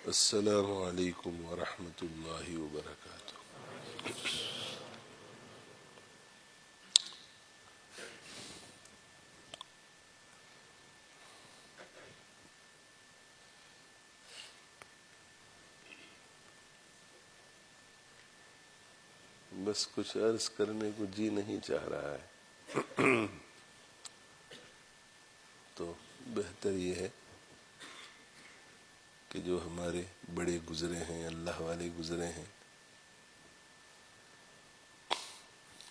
السلام علیکم ورحمۃ اللہ وبرکاتہ۔ بس کچھ عرض کرنے کو جی نہیں چاہ رہا ہے، تو بہتر یہ ہے کہ جو ہمارے بڑے گزرے ہیں، اللہ والے گزرے ہیں،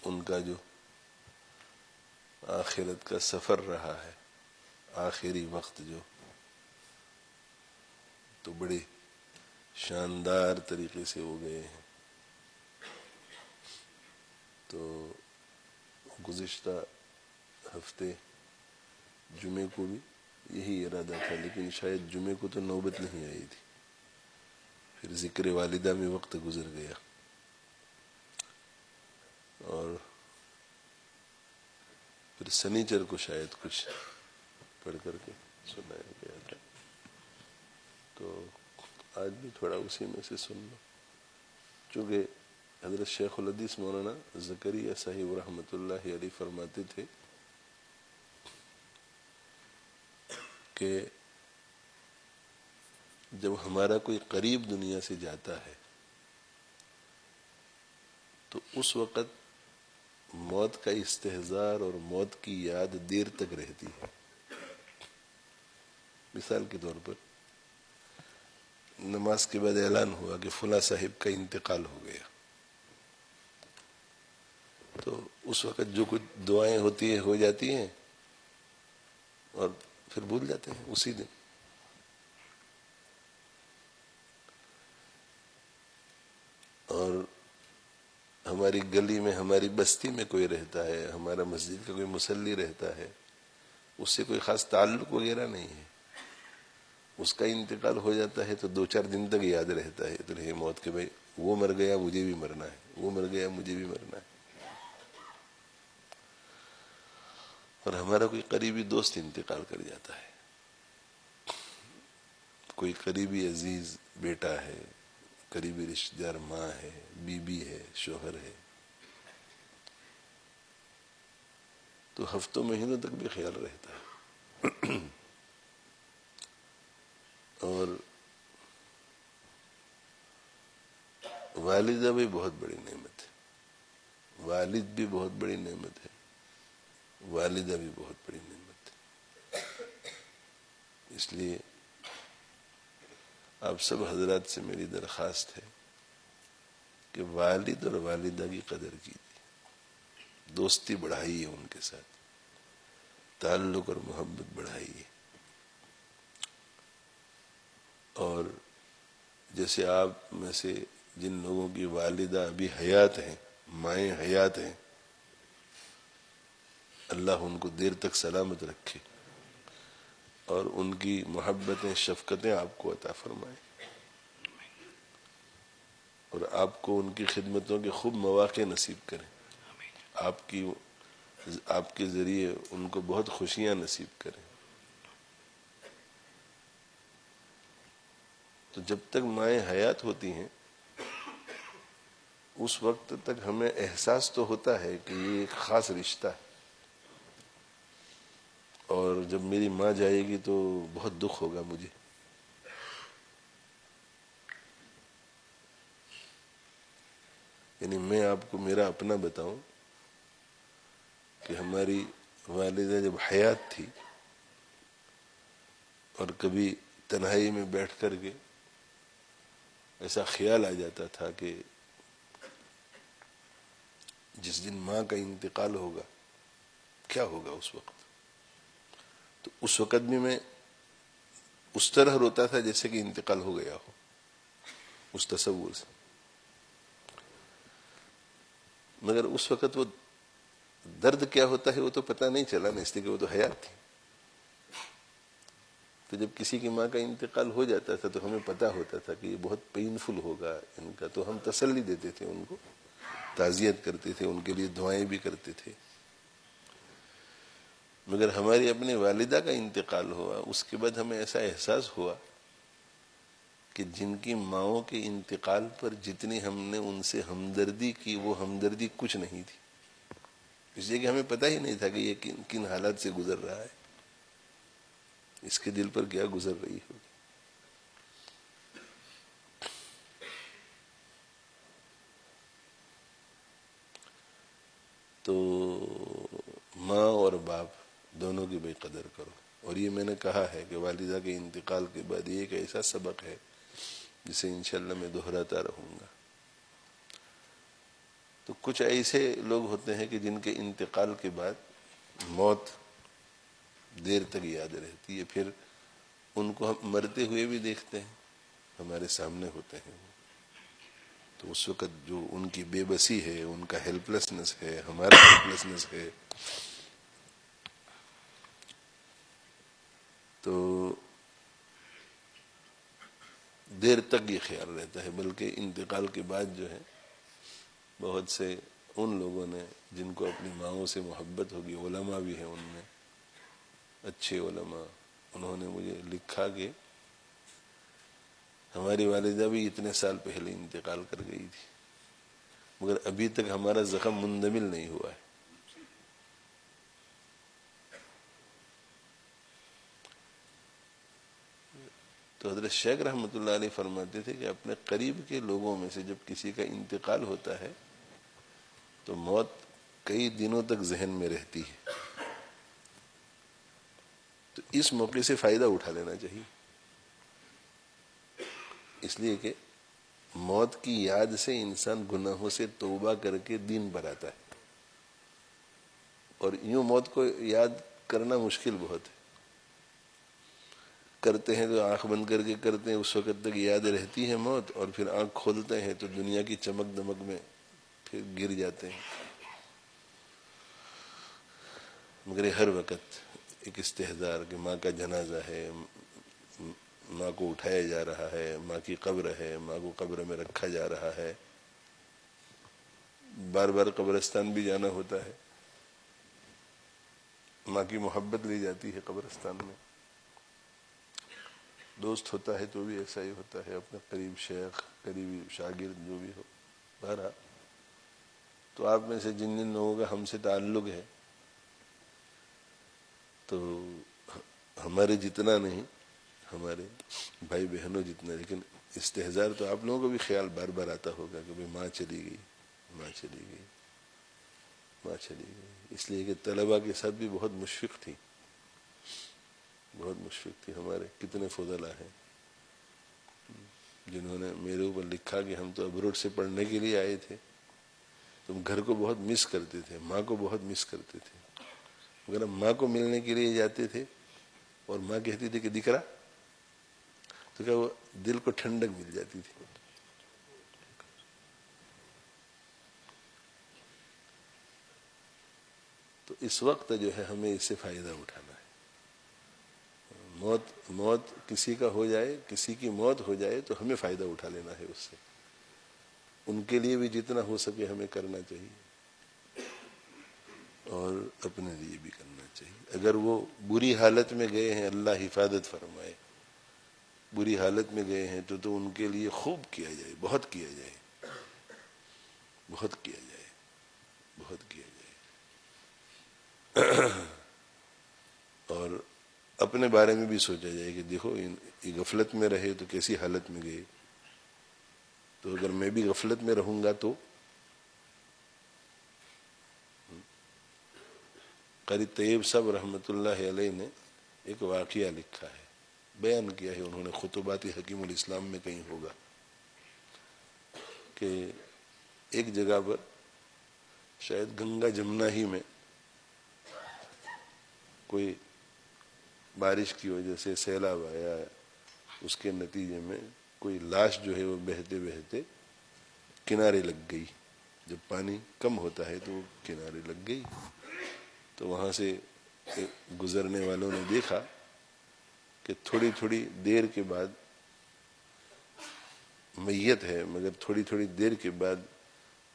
ان کا جو آخرت کا سفر رہا ہے، آخری وقت جو تو بڑے شاندار طریقے سے ہو گئے ہیں۔ تو گزشتہ ہفتے جمعے کو بھی یہی ارادہ تھا، لیکن شاید جمعے کو تو نوبت نہیں آئی تھی، پھر ذکر والدہ میں وقت گزر گیا اور پھر سنیچر کو شاید کچھ پڑھ کر کے سنایا گیا تھا، تو آج بھی تھوڑا اسی میں سے سن لو۔ چونکہ حضرت شیخ الحدیث مولانا زکریا صاحب رحمۃ اللہ علیہ فرماتے تھے کہ جب ہمارا کوئی قریب دنیا سے جاتا ہے تو اس وقت موت کا استحضار اور موت کی یاد دیر تک رہتی ہے۔ مثال کے طور پر نماز کے بعد اعلان ہوا کہ فلاں صاحب کا انتقال ہو گیا، تو اس وقت جو کچھ دعائیں ہوتی ہیں ہو جاتی ہیں اور پھر بھول جاتے ہیں اسی دن۔ اور ہماری گلی میں، ہماری بستی میں کوئی رہتا ہے، ہمارا مسجد کا کوئی مصلی رہتا ہے، اس سے کوئی خاص تعلق وغیرہ نہیں ہے، اس کا انتقال ہو جاتا ہے تو 2-4 دن تک یاد رہتا ہے تو رہے موت کے، بھائی وہ مر گیا مجھے بھی مرنا ہے، وہ مر گیا مجھے بھی مرنا ہے۔ اور ہمارا کوئی قریبی دوست انتقال کر جاتا ہے، کوئی قریبی عزیز بیٹا ہے، قریبی رشتہ دار ماں ہے، بیوی ہے، شوہر ہے، تو ہفتوں مہینوں تک بھی خیال رہتا ہے۔ اور والدہ بھی بہت بڑی نعمت ہے، والد بھی بہت بڑی نعمت ہے، والدہ بھی بہت بڑی نعمت ہے۔ اس لیے آپ سب حضرات سے میری درخواست ہے کہ والد اور والدہ کی قدر کیجیے، دوستی بڑھائیے، ان کے ساتھ تعلق اور محبت بڑھائیے۔ اور جیسے آپ میں سے جن لوگوں کی والدہ ابھی حیات ہیں، مائیں حیات ہیں، اللہ ان کو دیر تک سلامت رکھے اور ان کی محبتیں، شفقتیں آپ کو عطا فرمائے، اور آپ کو ان کی خدمتوں کے خوب مواقع نصیب کریں، آپ کے ذریعے ان کو بہت خوشیاں نصیب کریں۔ تو جب تک مائیں حیات ہوتی ہیں اس وقت تک ہمیں احساس تو ہوتا ہے کہ یہ ایک خاص رشتہ ہے، اور جب میری ماں جائے گی تو بہت دکھ ہوگا مجھے۔ یعنی میں آپ کو میرا اپنا بتاؤں کہ ہماری والدہ جب حیات تھی اور کبھی تنہائی میں بیٹھ کر کے ایسا خیال آ جاتا تھا کہ جس دن ماں کا انتقال ہوگا کیا ہوگا اس وقت، تو اس وقت بھی میں اس طرح روتا تھا جیسے کہ انتقال ہو گیا ہو، اس تصور سے۔ مگر اس وقت وہ درد کیا ہوتا ہے وہ تو پتہ نہیں چلا نا، اس لیے کہ وہ تو حیات تھی۔ تو جب کسی کی ماں کا انتقال ہو جاتا تھا تو ہمیں پتہ ہوتا تھا کہ یہ بہت پینفل ہوگا ان کا، تو ہم تسلی دیتے تھے، ان کو تعزیت کرتے تھے، ان کے لیے دعائیں بھی کرتے تھے۔ مگر ہماری اپنی والدہ کا انتقال ہوا، اس کے بعد ہمیں ایسا احساس ہوا کہ جن کی ماؤں کے انتقال پر جتنی ہم نے ان سے ہمدردی کی وہ ہمدردی کچھ نہیں تھی، اس لیے کہ ہمیں پتہ ہی نہیں تھا کہ یہ کن کن حالات سے گزر رہا ہے، اس کے دل پر کیا گزر رہی ہوگی۔ تو ماں اور باپ دونوں کی بے قدر کرو، اور یہ میں نے کہا ہے کہ والدہ کے انتقال کے بعد یہ ایک ایسا سبق ہے جسے انشاءاللہ میں دہراتا رہوں گا۔ تو کچھ ایسے لوگ ہوتے ہیں کہ جن کے انتقال کے بعد موت دیر تک یاد رہتی ہے، پھر ان کو ہم مرتے ہوئے بھی دیکھتے ہیں، ہمارے سامنے ہوتے ہیں وہ، تو اس وقت جو ان کی بے بسی ہے، ان کا ہیلپ لیسنس ہے، ہمارا ہیلپ لیسنس ہے، تو دیر تک یہ خیال رہتا ہے۔ بلکہ انتقال کے بعد جو ہے بہت سے ان لوگوں نے جن کو اپنی ماؤں سے محبت ہوگی، علماء بھی ہیں ان میں، اچھے علماء، انہوں نے مجھے لکھا کہ ہماری والدہ بھی اتنے سال پہلے انتقال کر گئی تھی، مگر ابھی تک ہمارا زخم مندمل نہیں ہوا ہے۔ تو حضرت شیخ رحمۃ اللہ علیہ فرماتے تھے کہ اپنے قریب کے لوگوں میں سے جب کسی کا انتقال ہوتا ہے تو موت کئی دنوں تک ذہن میں رہتی ہے، تو اس موقع سے فائدہ اٹھا لینا چاہیے، اس لیے کہ موت کی یاد سے انسان گناہوں سے توبہ کر کے دین پر آتا ہے، اور یوں موت کو یاد کرنا مشکل بہت ہے، کرتے ہیں تو آنکھ بند کر کے کرتے ہیں، اس وقت تک یاد رہتی ہے موت، اور پھر آنکھ کھولتے ہیں تو دنیا کی چمک دمک میں پھر گر جاتے ہیں، مگر یہ ہر وقت ایک استحضار کہ ماں کا جنازہ ہے، ماں کو اٹھایا جا رہا ہے، ماں کی قبر ہے، ماں کو قبر میں رکھا جا رہا ہے، بار بار قبرستان بھی جانا ہوتا ہے، ماں کی محبت لی جاتی ہے قبرستان میں، دوست ہوتا ہے تو بھی ایسا ہی ہوتا ہے، اپنے قریب شیخ، قریبی شاگرد جو بھی ہو، بہرحال تو آپ میں سے جن جن لوگوں کا ہم سے تعلق ہے، تو ہمارے جتنا نہیں، ہمارے بھائی بہنوں جتنا، لیکن استحضار تو آپ لوگوں کو بھی خیال بار بار آتا ہوگا کہ ماں چلی گئی، ماں چلی گئی، ماں چلی گئی، اس لیے کہ طلباء کے ساتھ بھی بہت مشفق تھی، بہت مشفق تھی، ہمارے کتنے فضلاء ہیں جنہوں نے میرے اوپر لکھا کہ ہم تو ابروڈ سے پڑھنے کے لیے آئے تھے، تم گھر کو بہت مس کرتے تھے، ماں کو بہت مس کرتے تھے، مگر ہم ماں کو ملنے کے لیے جاتے تھے اور ماں کہتی تھی کہ دکھ رہا، تو کیا وہ دل کو ٹھنڈک مل جاتی تھی۔ تو اس وقت جو ہے ہمیں اس سے فائدہ اٹھانا ہے، موت کسی کا ہو جائے، کسی کی موت ہو جائے تو ہمیں فائدہ اٹھا لینا ہے اس سے، ان کے لیے بھی جتنا ہو سکے ہمیں کرنا چاہیے اور اپنے لیے بھی کرنا چاہیے۔ اگر وہ بری حالت میں گئے ہیں، اللہ حفاظت فرمائے، بری حالت میں گئے ہیں تو ان کے لیے خوب کیا جائے، بہت کیا جائے، بہت کیا جائے، بہت کیا جائے، اور اپنے بارے میں بھی سوچا جائے کہ دیکھو یہ غفلت میں رہے تو کیسی حالت میں گئے، تو اگر میں بھی غفلت میں رہوں گا تو قاری طیب صاحب رحمۃ اللہ علیہ نے ایک واقعہ لکھا ہے، بیان کیا ہے انہوں نے، خطبات حکیم الاسلام میں کہیں ہوگا، کہ ایک جگہ پر شاید گنگا جمنا ہی میں کوئی بارش کی وجہ سے سیلاب آیا، اس کے نتیجے میں کوئی لاش جو ہے وہ بہتے بہتے کنارے لگ گئی، جب پانی کم ہوتا ہے تو وہ کنارے لگ گئی، تو وہاں سے گزرنے والوں نے دیکھا کہ تھوڑی تھوڑی دیر کے بعد میت ہے، مگر تھوڑی تھوڑی دیر کے بعد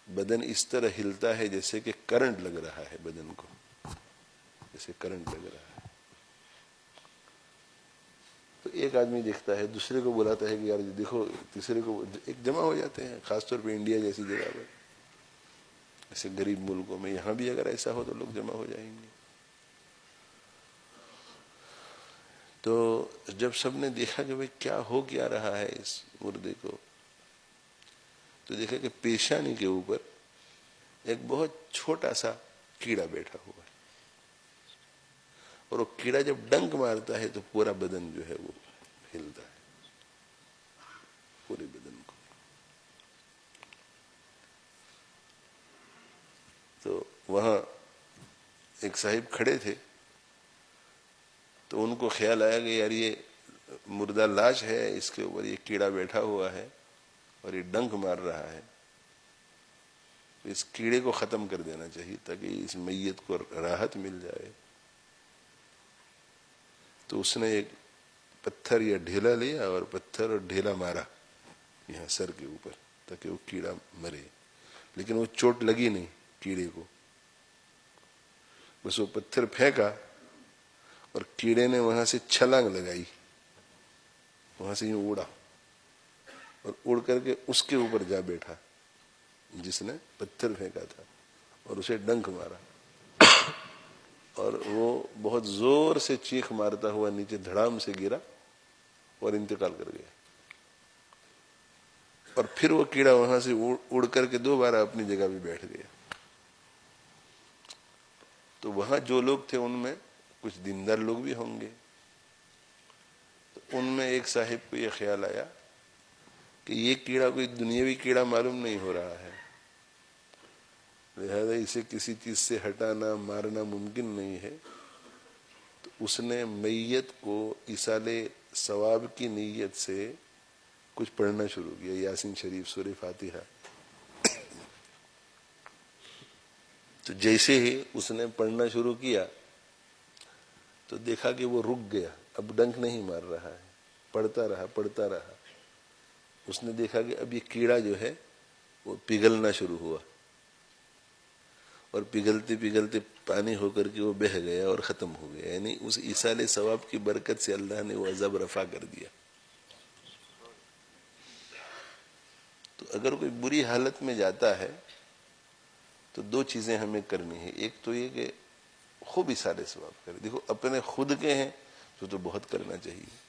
بدن اس طرح ہلتا ہے جیسے کہ کرنٹ لگ رہا ہے، بدن کو جیسے کرنٹ لگ رہا ہے۔ تو ایک آدمی دیکھتا ہے دوسرے کو بلاتا ہے کہ یار دیکھو، تیسرے کو، ایک جمع ہو جاتے ہیں. خاص طور پہ انڈیا جیسی جگہ پر، ایسے غریب ملکوں میں. یہاں بھی اگر ایسا ہو تو لوگ جمع ہو جائیں گے. تو جب سب نے دیکھا کہ بھئی کیا ہو کیا رہا ہے اس مردے کو، تو دیکھا کہ پیشانی کے اوپر ایک بہت چھوٹا سا کیڑا بیٹھا ہوا ہے، اور وہ کیڑا جب ڈنک مارتا ہے تو پورا بدن جو ہے وہ ہلتا ہے، پورے بدن کو. تو وہاں ایک صاحب کھڑے تھے، تو ان کو خیال آیا کہ یار یہ مردہ لاش ہے، اس کے اوپر یہ کیڑا بیٹھا ہوا ہے اور یہ ڈنک مار رہا ہے، تو اس کیڑے کو ختم کر دینا چاہیے تاکہ اس میت کو راحت مل جائے. تو اس نے ایک پتھر یا ڈھیلا لیا اور پتھر اور ڈھیلا مارا یہاں سر کے اوپر تاکہ وہ کیڑا مرے. لیکن وہ چوٹ لگی نہیں کیڑے کو، بس وہ پتھر پھینکا اور کیڑے نے وہاں سے چھلانگ لگائی، وہاں سے یوں اڑا اور اڑ کر کے اس کے اوپر جا بیٹھا جس نے پتھر پھینکا تھا، اور اسے ڈنک مارا، اور وہ بہت زور سے چیخ مارتا ہوا نیچے دھڑام سے گرا اور انتقال کر گیا. اور پھر وہ کیڑا وہاں سے اڑ کر کے دوبارہ اپنی جگہ پہ بیٹھ گیا. تو وہاں جو لوگ تھے ان میں کچھ دیندار لوگ بھی ہوں گے. تو ان میں ایک صاحب کو یہ خیال آیا کہ یہ کیڑا کوئی دنیاوی کیڑا معلوم نہیں ہو رہا ہے، لہذا اسے کسی چیز سے ہٹانا مارنا ممکن نہیں ہے. تو اس نے میت کو ایصال ثواب کی نیت سے کچھ پڑھنا شروع کیا، یاسین شریف، سورہ فاتحہ. تو جیسے ہی اس نے پڑھنا شروع کیا تو دیکھا کہ وہ رک گیا، اب ڈنک نہیں مار رہا ہے، پڑھتا رہا. اس نے دیکھا کہ اب یہ کیڑا جو ہے وہ پگھلنا شروع ہوا، اور پگھلتے پگھلتے پانی ہو کر کے وہ بہہ گیا اور ختم ہو گیا. یعنی اس ایصال ثواب کی برکت سے اللہ نے وہ عذاب رفع کر دیا. تو اگر کوئی بری حالت میں جاتا ہے تو دو چیزیں ہمیں کرنی ہے. ایک تو یہ کہ خوب ایصال ثواب کرے. دیکھو اپنے خود کے ہیں تو بہت کرنا چاہیے.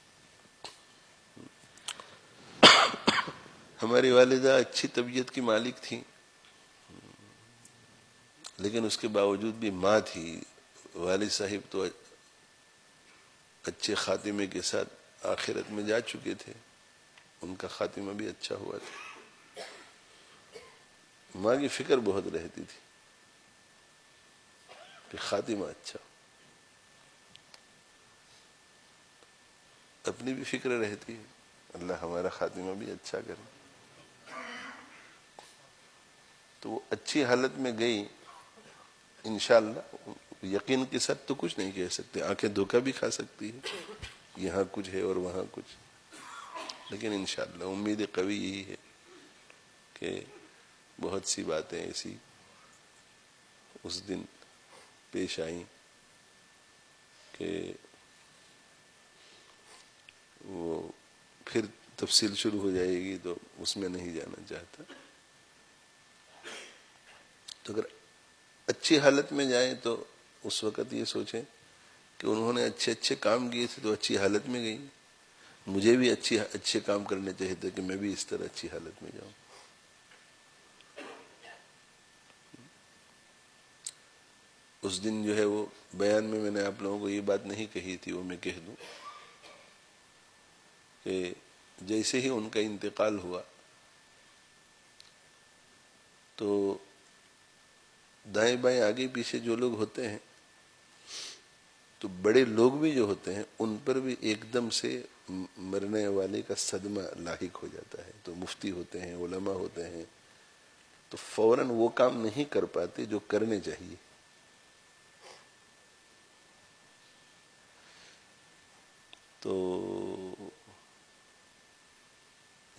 ہماری والدہ اچھی طبیعت کی مالک تھی، لیکن اس کے باوجود بھی ماں تھی. والد صاحب تو اچھے خاتمے کے ساتھ آخرت میں جا چکے تھے، ان کا خاتمہ بھی اچھا ہوا تھا. ماں کی فکر بہت رہتی تھی کہ خاتمہ اچھا ہو، اپنی بھی فکر رہتی ہے اللہ ہمارا خاتمہ بھی اچھا کرے. تو وہ اچھی حالت میں گئی انشاءاللہ. یقین کے ساتھ تو کچھ نہیں کہہ سکتے، آنکھیں دھوکہ بھی کھا سکتی ہے، یہاں کچھ ہے اور وہاں کچھ، لیکن انشاءاللہ امید قوی یہی ہے کہ بہت سی باتیں ایسی اس دن پیش آئیں کہ وہ پھر تفصیل شروع ہو جائے گی تو اس میں نہیں جانا چاہتا. تو اگر اچھی حالت میں جائیں تو اس وقت یہ سوچیں کہ انہوں نے اچھے اچھے کام کیے تھے تو اچھی حالت میں گئی، مجھے بھی اچھے کام کرنے چاہیے تھے کہ میں بھی اس طرح اچھی حالت میں جاؤں. اس دن جو ہے وہ بیان میں نے آپ لوگوں کو یہ بات نہیں کہی تھی، وہ میں کہہ دوں کہ جیسے ہی ان کا انتقال ہوا تو دائیں بائیں آگے پیچھے جو لوگ ہوتے ہیں تو بڑے لوگ بھی جو ہوتے ہیں ان پر بھی ایک دم سے مرنے والے کا صدمہ لاحق ہو جاتا ہے. تو مفتی ہوتے ہیں، علماء ہوتے ہیں، تو فوراً وہ کام نہیں کر پاتے جو کرنے چاہیے. تو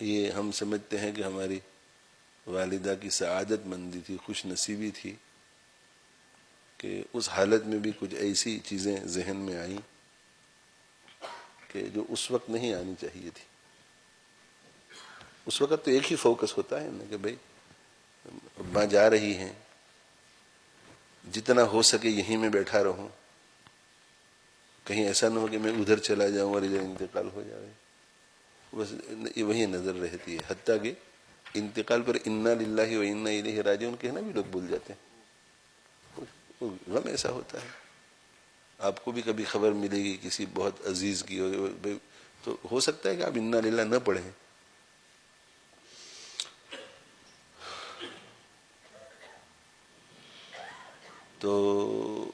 یہ ہم سمجھتے ہیں کہ ہماری والدہ کی سعادت مندی تھی، خوش نصیبی تھی کہ اس حالت میں بھی کچھ ایسی چیزیں ذہن میں آئیں کہ جو اس وقت نہیں آنی چاہیے تھی. اس وقت تو ایک ہی فوکس ہوتا ہے نا کہ بھائی ماں جا رہی ہیں، جتنا ہو سکے یہیں میں بیٹھا رہوں، کہیں ایسا نہ ہو کہ میں ادھر چلا جاؤں اور ادھر انتقال ہو جائے. بس وہی نظر رہتی ہے. حتیٰ کہ انتقال پر انا للہ و انا الیہ راجعون کہنا بھی لوگ بھول جاتے ہیں. غم ایسا ہوتا ہے. آپ کو بھی کبھی خبر ملے گی کسی بہت عزیز کی، تو ہو سکتا ہے کہ آپ انا للہ نہ پڑھیں. تو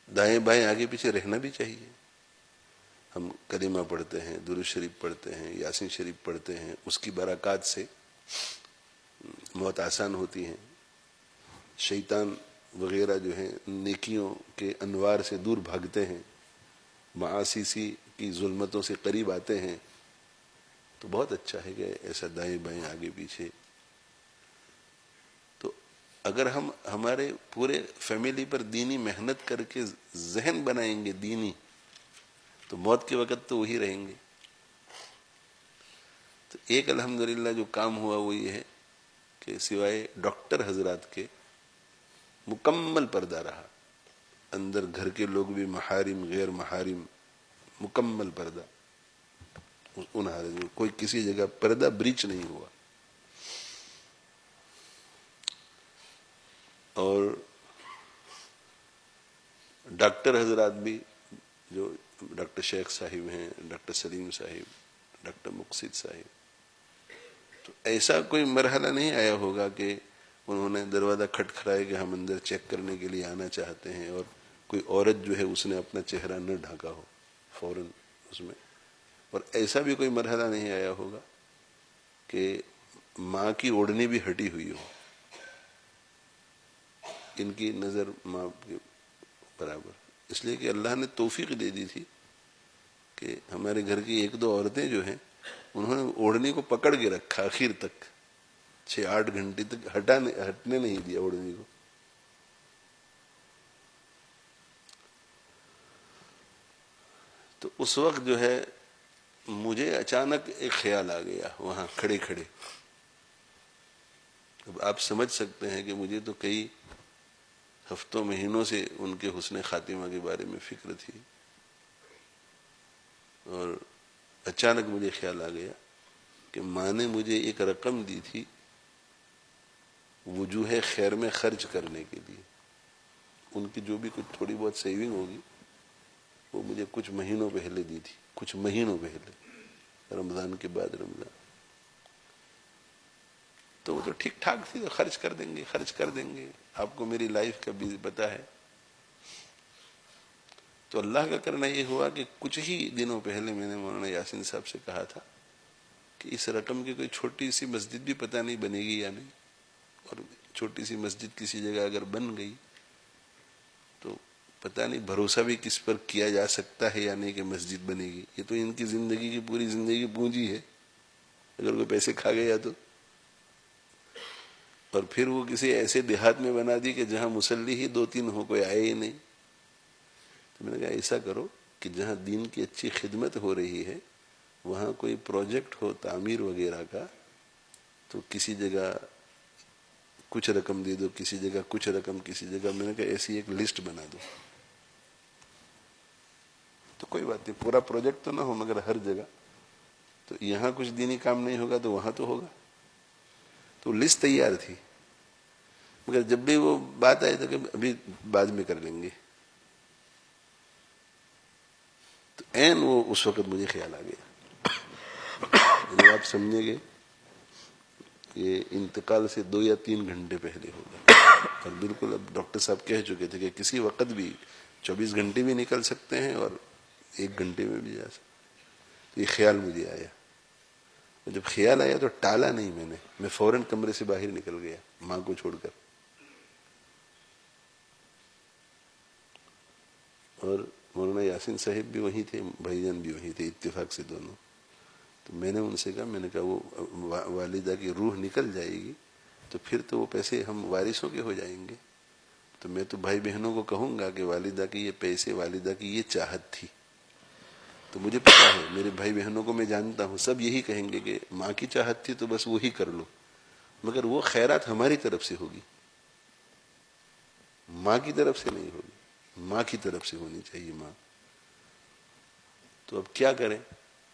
دائیں بائیں آگے پیچھے رہنا بھی چاہیے. ہم کلمہ پڑھتے ہیں، درود شریف پڑھتے ہیں، یاسین شریف پڑھتے ہیں، اس کی برکات سے موت آسان ہوتی ہیں. شیطان وغیرہ جو ہیں نیکیوں کے انوار سے دور بھاگتے ہیں، معاصی کی ظلمتوں سے قریب آتے ہیں. تو بہت اچھا ہے کہ ایسا دائیں بائیں آگے پیچھے. تو اگر ہم ہمارے پورے فیملی پر دینی محنت کر کے ذہن بنائیں گے دینی، تو موت کے وقت تو وہی رہیں گے. تو ایک الحمدللہ جو کام ہوا وہ یہ ہے کہ سوائے ڈاکٹر حضرات کے مکمل پردہ رہا. اندر گھر کے لوگ بھی، محارم غیر محارم، مکمل پردہ. ان حالت میں کوئی کسی جگہ پردہ بریچ نہیں ہوا. اور ڈاکٹر حضرات بھی، جو ڈاکٹر شیخ صاحب ہیں، ڈاکٹر سلیم صاحب، ڈاکٹر مقصد صاحب، تو ایسا کوئی مرحلہ نہیں آیا ہوگا کہ انہوں نے دروازہ کھٹکھٹایا کہ ہم اندر چیک کرنے کے لیے آنا چاہتے ہیں، اور کوئی عورت جو ہے اس نے اپنا چہرہ نہ ڈھانکا ہو فوراً اس میں. اور ایسا بھی کوئی مرحلہ نہیں آیا ہوگا کہ ماں کی اوڑھنی بھی ہٹی ہوئی ہو. ان کی نظر ماں کے برابر. اس لیے کہ اللہ نے توفیق دے دی تھی کہ ہمارے گھر کی ایک دو عورتیں جو ہیں انہوں نے اوڑھنی کو پکڑ کے رکھا آخر تک، 6-8 گھنٹے تک ہٹنے نہیں دیا اوڑھنی کو. تو اس وقت جو ہے مجھے اچانک ایک خیال آ گیا وہاں کھڑے کھڑے. اب آپ سمجھ سکتے ہیں کہ مجھے تو کئی ہفتوں مہینوں سے ان کے حسن خاتمہ کے بارے میں فکر تھی، اور اچانک مجھے خیال آ گیا کہ ماں نے مجھے ایک رقم دی تھی وجوہ خیر میں خرچ کرنے کے لیے. ان کی جو بھی کچھ تھوڑی بہت سیونگ ہوگی وہ مجھے کچھ مہینوں پہلے دی تھی، کچھ مہینوں پہلے، رمضان کے بعد رمضان. تو وہ تو ٹھیک ٹھاک تھی، تو خرچ کر دیں گے خرچ کر دیں گے. آپ کو میری لائف کا بھی پتہ ہے. تو اللہ کا کرنا یہ ہوا کہ کچھ ہی دنوں پہلے میں نے مولانا یاسین صاحب سے کہا تھا کہ اس رقم کی کوئی چھوٹی سی مسجد بھی پتہ نہیں بنے گی یا نہیں، اور چھوٹی سی مسجد کسی جگہ اگر بن گئی تو پتہ نہیں بھروسہ بھی کس پر کیا جا سکتا ہے یا نہیں کہ مسجد بنے گی. یہ تو ان کی زندگی کی پوری زندگی پونجی ہے، اگر کوئی پیسے کھا گیا تو. اور پھر وہ کسی ایسے دیہات میں بنا دی کہ جہاں مصلی ہی 2-3 ہو، کوئی آئے ہی نہیں. تو میں نے کہا ایسا کرو کہ جہاں دین کی اچھی خدمت ہو رہی ہے وہاں کوئی پروجیکٹ ہو تعمیر وغیرہ کا، تو کسی جگہ کچھ رقم دے دو، کسی جگہ کچھ رقم، کسی جگہ. میں نے کہا ایسی ایک لسٹ بنا دو. تو کوئی بات نہیں، پورا پروجیکٹ تو نہ ہو مگر ہر جگہ. تو یہاں کچھ دینی کام نہیں ہوگا تو وہاں تو ہوگا. تو لسٹ تیار تھی، مگر جب بھی وہ بات آئی تو کہ ابھی بعد میں کر لیں گے. تو عین وہ اس وقت مجھے خیال آ گیا. جب آپ سمجھیں گے یہ انتقال سے 2 یا 3 گھنٹے پہلے ہوگا. اور بالکل اب ڈاکٹر صاحب کہہ چکے تھے کہ کسی وقت بھی 24 گھنٹے بھی نکل سکتے ہیں اور 1 گھنٹے میں بھی جا سکتے. تو یہ خیال مجھے آیا. جب خیال آیا تو ٹالا نہیں میں فوراً کمرے سے باہر نکل گیا ماں کو چھوڑ کر. اور مولانا یاسین صاحب بھی وہیں تھے، بھائی جان بھی وہیں تھے، اتفاق سے دونوں. تو میں نے ان سے کہا، میں نے کہا وہ والدہ کی روح نکل جائے گی تو پھر تو وہ پیسے ہم وارثوں کے ہو جائیں گے. تو میں تو بھائی بہنوں کو کہوں گا کہ والدہ کے یہ پیسے، والدہ کی یہ چاہت تھی. تو مجھے پتا ہے میرے بھائی بہنوں کو میں جانتا ہوں، سب یہی کہیں گے کہ ماں کی چاہت تھی تو بس وہی کر لو، مگر وہ خیرات ہماری طرف سے ہوگی، ماں کی طرف سے نہیں ہوگی، ماں کی طرف سے ہونی چاہیے ماں. تو اب کیا کریں؟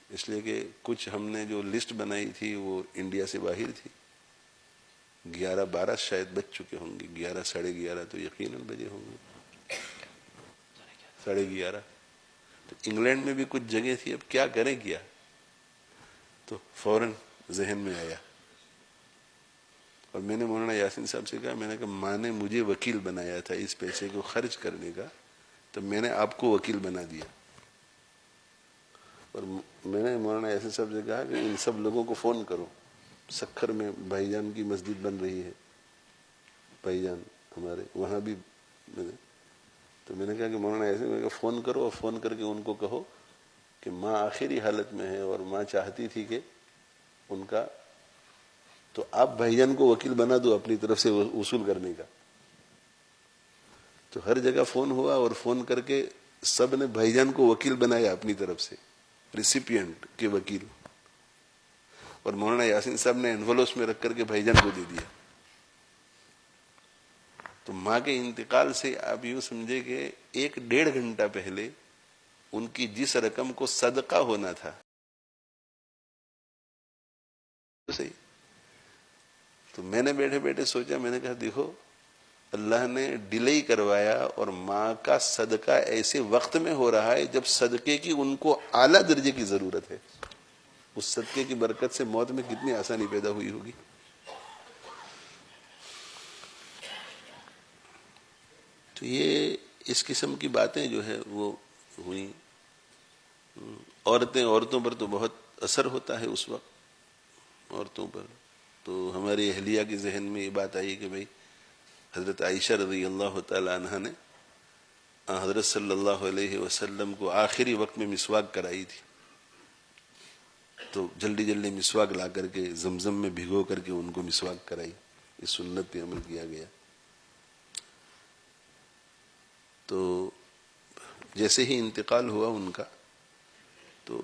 اس لیے کہ کچھ ہم نے جو لسٹ بنائی تھی وہ انڈیا سے باہر تھی. 11-12 شاید بج چکے ہوں گے، 11 ساڑھے 11 تو یقیناً بجے ہوں گے، 11:30. تو انگلینڈ میں بھی کچھ جگہ تھی، اب کیا کریں کیا؟ تو فوراً ذہن میں آیا اور میں نے مولانا یاسین صاحب سے کہا، میں نے کہا ماں نے مجھے وکیل بنایا تھا اس پیسے کو خرچ کرنے کا، تو میں نے آپ کو وکیل بنا دیا. اور میں نے مولانا یاسین صاحب سے کہا کہ ان سب لوگوں کو فون کرو، سکھر میں بھائی جان کی مسجد بن رہی ہے، بھائی جان ہمارے وہاں بھی تو میں نے کہا کہ مولانا یاسین کو فون کرو اور فون کر کے ان کو کہو کہ ماں آخری حالت میں ہے اور ماں چاہتی تھی کہ ان کا، تو آپ بھائی جان کو وکیل بنا دو اپنی طرف سے وصول کرنے کا. تو ہر جگہ فون ہوا اور فون کر کے سب نے بھائی جان کو وکیل بنایا اپنی طرف سے، ریسیپینٹ کے وکیل، اور مولانا یاسین صاحب نے انویلوپس میں رکھ کر کے بھائی جان کو دے دیا. تو ماں کے انتقال سے آپ یوں سمجھے کہ 1-1.5 گھنٹہ پہلے ان کی جس رقم کو صدقہ ہونا تھا صحیح، تو میں نے بیٹھے بیٹھے سوچا، میں نے کہا دیکھو اللہ نے ڈیلے کروایا اور ماں کا صدقہ ایسے وقت میں ہو رہا ہے جب صدقے کی ان کو اعلیٰ درجے کی ضرورت ہے. اس صدقے کی برکت سے موت میں کتنی آسانی پیدا ہوئی ہوگی. تو یہ اس قسم کی باتیں جو ہے وہ ہوئی. عورتوں پر تو بہت اثر ہوتا ہے اس وقت، عورتوں پر. تو ہماری اہلیہ کے ذہن میں یہ بات آئی کہ بھئی حضرت عائشہ رضی اللہ تعالی عنہ نے حضرت صلی اللہ علیہ وسلم کو آخری وقت میں مسواک کرائی تھی، تو جلدی جلدی مسواک لا کر کے زمزم میں بھگو کر کے ان کو مسواک کرائی. اس سنت پہ عمل کیا گیا. تو جیسے ہی انتقال ہوا ان کا تو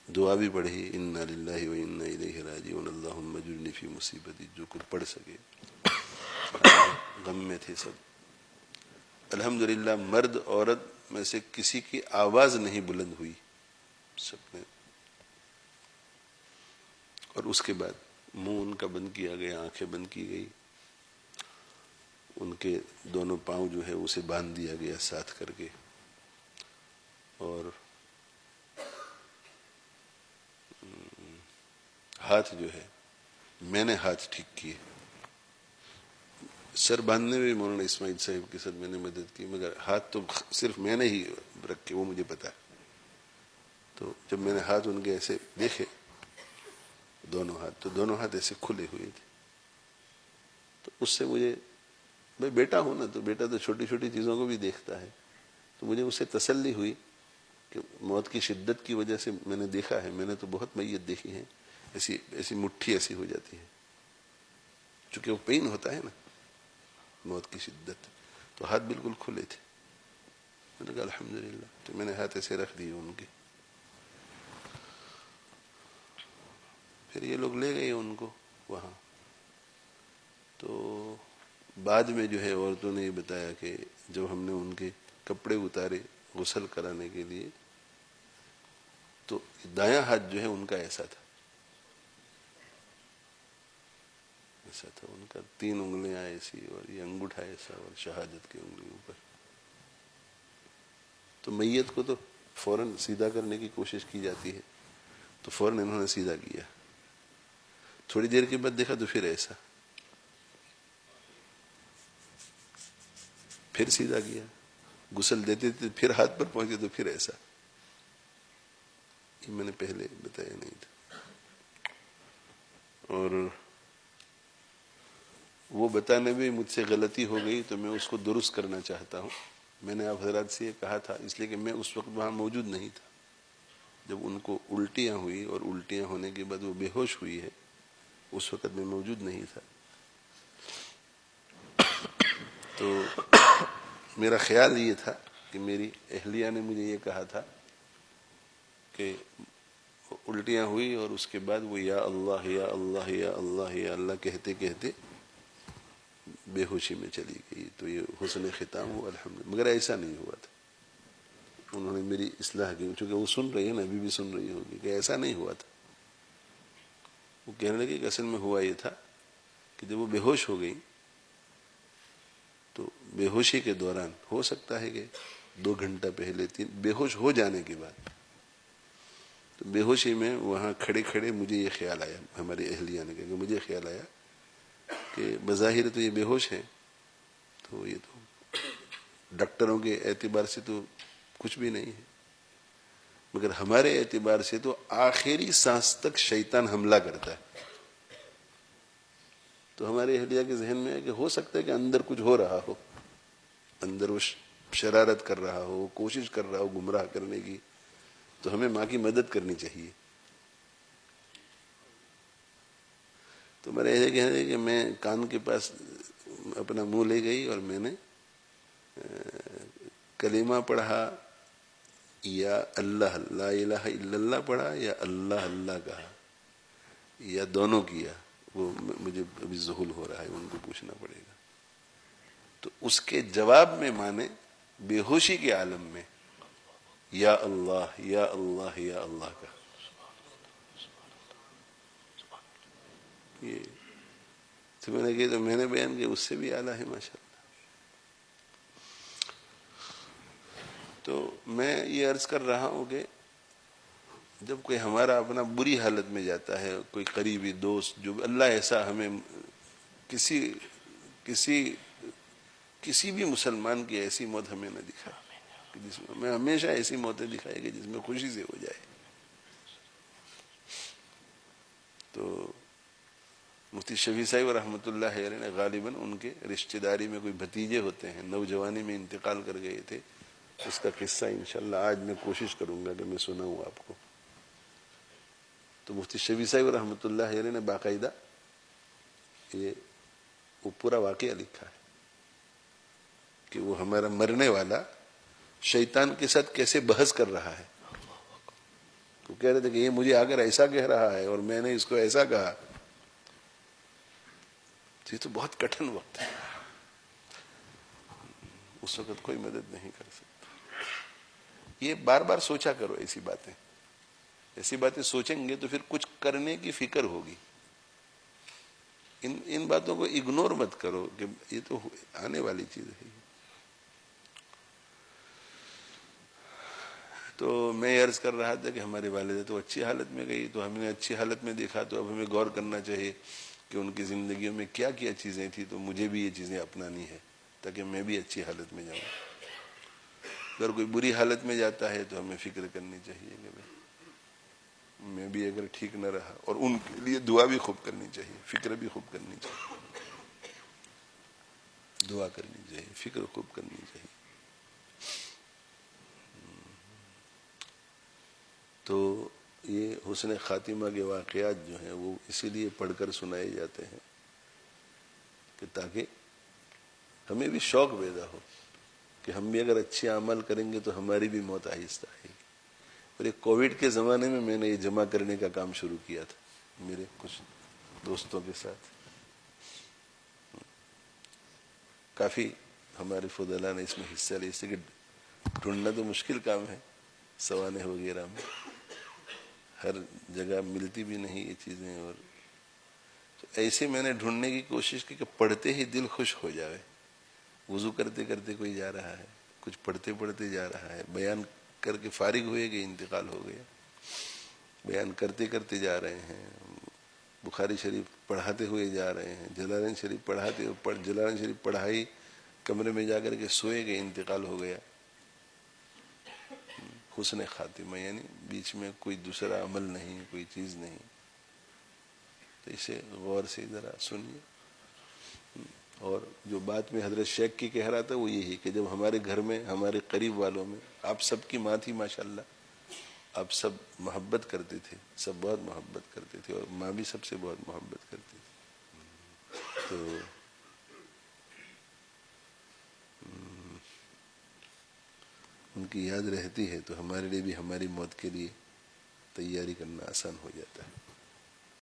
دعا بھی پڑھی، انا للہ و انا الیہ راجعون اللہم اجرنی فی مصیبتی، جو کچھ پڑھ سکے. غم میں تھے سب. الحمدللہ مرد عورت میں سے کسی کی آواز نہیں بلند ہوئی، سب نے. اور اس کے بعد منہ ان کا بند کیا گیا، آنکھیں بند کی گئی، ان کے دونوں پاؤں جو ہے اسے باندھ دیا گیا ساتھ کر کے، اور ہاتھ جو ہے میں نے ہاتھ ٹھیک کیے. سر باندھنے میں مولانا اسماعیل صاحب کے ساتھ میں نے مدد کی، مگر ہاتھ تو صرف میں نے ہی رکھے، وہ مجھے پتا. تو جب میں نے ہاتھ ان کے ایسے دیکھے دونوں ہاتھ، تو دونوں ہاتھ ایسے کھلے ہوئے تھے. تو اس سے مجھے، میں بیٹا ہوں نا، تو بیٹا تو چھوٹی چھوٹی چیزوں کو بھی دیکھتا ہے، تو مجھے اس سے تسلی ہوئی کہ موت کی شدت کی وجہ سے میں نے دیکھا ہے، میں نے تو بہت میت دیکھی ہے، ایسی ایسی مٹھی ایسی ہو جاتی ہے، چونکہ وہ پین ہوتا ہے نا موت کی شدت. تو ہاتھ بالکل کھلے تھے. میں نے کہا الحمدللہ. تو میں نے ہاتھ ایسے رکھ دیے ان کے. پھر یہ لوگ لے گئے ان کو وہاں. تو بعد میں جو ہے عورتوں نے یہ بتایا کہ جب ہم نے ان کے کپڑے اتارے غسل کرانے کے لیے، تو دایاں ہاتھ جو ہے ان کا ایسا تھا، ایسا تھا ان کا، 3 انگلیاں ایسی اور یہ انگوٹھا ایسا اور شہادت کی انگلی اوپر. تو میت کو تو فوراً سیدھا کرنے کی کوشش کی جاتی ہے، تو فوراً انہوں نے سیدھا کیا. تھوڑی دیر کے بعد دیکھا تو پھر ایسا، پھر سیدھا کیا. غسل دیتے تھے پھر ہاتھ پر پہنچے تو پھر ایسا. یہ میں نے پہلے بتایا نہیں تھا. اور وہ بتانے میں مجھ سے غلطی ہو گئی تو میں اس کو درست کرنا چاہتا ہوں. میں نے آپ حضرات سے یہ کہا تھا، اس لیے کہ میں اس وقت وہاں موجود نہیں تھا جب ان کو الٹیاں ہوئی، اور الٹیاں ہونے کے بعد وہ بے ہوش ہوئی ہے، اس وقت میں موجود نہیں تھا. تو میرا خیال یہ تھا کہ میری اہلیہ نے مجھے یہ کہا تھا کہ الٹیاں ہوئی اور اس کے بعد وہ یا اللہ یا اللہ یا اللہ یا اللہ کہتے کہتے بے ہوشی میں چلی گئی. تو یہ حسن ختام ہوا الحمدللہ. مگر ایسا نہیں ہوا تھا. انہوں نے میری اصلاح کی, چونکہ وہ سن رہی ہے نا, ابھی بھی سن رہی ہوگی, کہ ایسا نہیں ہوا تھا. وہ کہنے لگے کہ اصل میں ہوا یہ تھا کہ جب وہ بے ہوش ہو گئی تو بے ہوشی کے دوران ہو سکتا ہے کہ 2 گھنٹہ پہلے بے ہوش ہو جانے کے بعد تو بے ہوشی میں وہاں کھڑے کھڑے مجھے یہ خیال آیا, ہماری اہلیہ نے کہا کہ مجھے خیال آیا کہ بظاہر تو یہ بے ہوش ہے, تو یہ تو ڈاکٹروں کے اعتبار سے تو کچھ بھی نہیں ہے, مگر ہمارے اعتبار سے تو آخری سانس تک شیطان حملہ کرتا ہے. تو ہمارے اہلیہ کے ذہن میں ہے کہ ہو سکتا ہے کہ اندر کچھ ہو رہا ہو, اندر وہ شرارت کر رہا ہو, کوشش کر رہا ہو گمراہ کرنے کی, تو ہمیں ماں کی مدد کرنی چاہیے. تو میرا یہ کہنا ہے کہ میں کان کے پاس اپنا منہ لے گئی اور میں نے کلمہ پڑھا, یا اللہ لا الہ الا اللہ پڑھا, یا اللہ اللہ کہا, یا دونوں کیا. وہ مجھے ابھی ذہول ہو رہا ہے, ان کو پوچھنا پڑے گا. تو اس کے جواب میں ماں نے بے ہوشی کے عالم میں یا اللہ یا اللہ یا اللہ کہا. یہ تو میں نے کہا, تو میں نے بیان کیا اس سے بھی اعلیٰ ہے ماشاء اللہ. تو میں یہ عرض کر رہا ہوں کہ جب کوئی ہمارا اپنا بری حالت میں جاتا ہے, کوئی قریبی دوست, جو اللہ ایسا ہمیں کسی بھی مسلمان کی ایسی موت ہمیں نہ دکھائے کہ جس میں, میں ہمیشہ ایسی موتیں دکھائے کہ جس میں خوشی سے ہو جائے. تو مفتی شفیع صاحب رحمۃ اللہ علیہ نے غالباً ان کے رشتہ داری میں کوئی بھتیجے ہوتے ہیں, نوجوانی میں انتقال کر گئے تھے. اس کا قصہ انشاءاللہ آج میں کوشش کروں گا کہ میں سناؤں آپ کو. تو مفتی شفیع صاحب رحمۃ اللہ علیہ نے باقاعدہ یہ وہ پورا واقعہ لکھا ہے کہ وہ ہمارا مرنے والا شیطان کے ساتھ کیسے بحث کر رہا ہے. وہ کہہ رہے تھے کہ یہ مجھے اگر ایسا کہہ رہا ہے اور میں نے اس کو ایسا کہا, یہ تو بہت کٹھن وقت ہے. اس وقت کوئی مدد نہیں کر سکتا. یہ بار بار سوچا کرو ایسی باتیں سوچیں گے تو پھر کچھ کرنے کی فکر ہوگی. ان باتوں کو اگنور مت کرو کہ یہ تو آنے والی چیز ہے. تو میں عرض کر رہا تھا کہ ہماری والدہ تو اچھی حالت میں گئی, تو ہم نے اچھی حالت میں دیکھا, تو اب ہمیں غور کرنا چاہیے کہ ان کی زندگیوں میں کیا کیا چیزیں تھیں, تو مجھے بھی یہ چیزیں اپنانی ہے تاکہ میں بھی اچھی حالت میں جاؤں. اگر کوئی بری حالت میں جاتا ہے تو ہمیں فکر کرنی چاہیے کہ میں بھی اگر ٹھیک نہ رہا, اور ان کے لیے دعا بھی خوب کرنی چاہیے, فکر بھی خوب کرنی چاہیے, دعا کرنی چاہیے, فکر خوب کرنی چاہیے. تو یہ حسن خاتمہ کے واقعات جو ہیں وہ اسی لیے پڑھ کر سنائے جاتے ہیں کہ تاکہ ہمیں بھی شوق پیدا ہو کہ ہم بھی اگر اچھے عمل کریں گے تو ہماری بھی موت آہستہ آئے گی. اور ایک کووڈ کے زمانے میں نے یہ جمع کرنے کا کام شروع کیا تھا میرے کچھ دوستوں کے ساتھ. کافی ہمارے فضلاء نے اس میں حصہ لیا. اس سے کہ ڈھونڈنا تو مشکل کام ہے, سوانح وغیرہ میں ہر جگہ ملتی بھی نہیں یہ چیزیں. اور ایسے میں نے ڈھونڈنے کی کوشش کی کہ پڑھتے ہی دل خوش ہو جائے. وضو کرتے کرتے کوئی جا رہا ہے, کچھ پڑھتے پڑھتے جا رہا ہے, بیان کر کے فارغ ہوئے کہ انتقال ہو گیا, بیان کرتے کرتے جا رہے ہیں, بخاری شریف پڑھاتے ہوئے جا رہے ہیں, جلالین شریف جلالین شریف پڑھائی, کمرے میں جا کر کے سوئے کہ انتقال ہو گیا. حسن خاتمہ یعنی بیچ میں کوئی دوسرا عمل نہیں, کوئی چیز نہیں. تو اسے غور سے ذرا سنیے. اور جو بات میں حضرت شیخ کی کہہ رہا تھا وہ یہی کہ جب ہمارے گھر میں ہمارے قریب والوں میں, آپ سب کی ماں تھی ماشاءاللہ, آپ سب محبت کرتے تھے, سب بہت محبت کرتے تھے, اور ماں بھی سب سے بہت محبت کرتی تھی. تو کی یاد رہتی ہے تو ہمارے لیے بھی ہماری موت کے لیے تیاری کرنا آسان ہو جاتا ہے.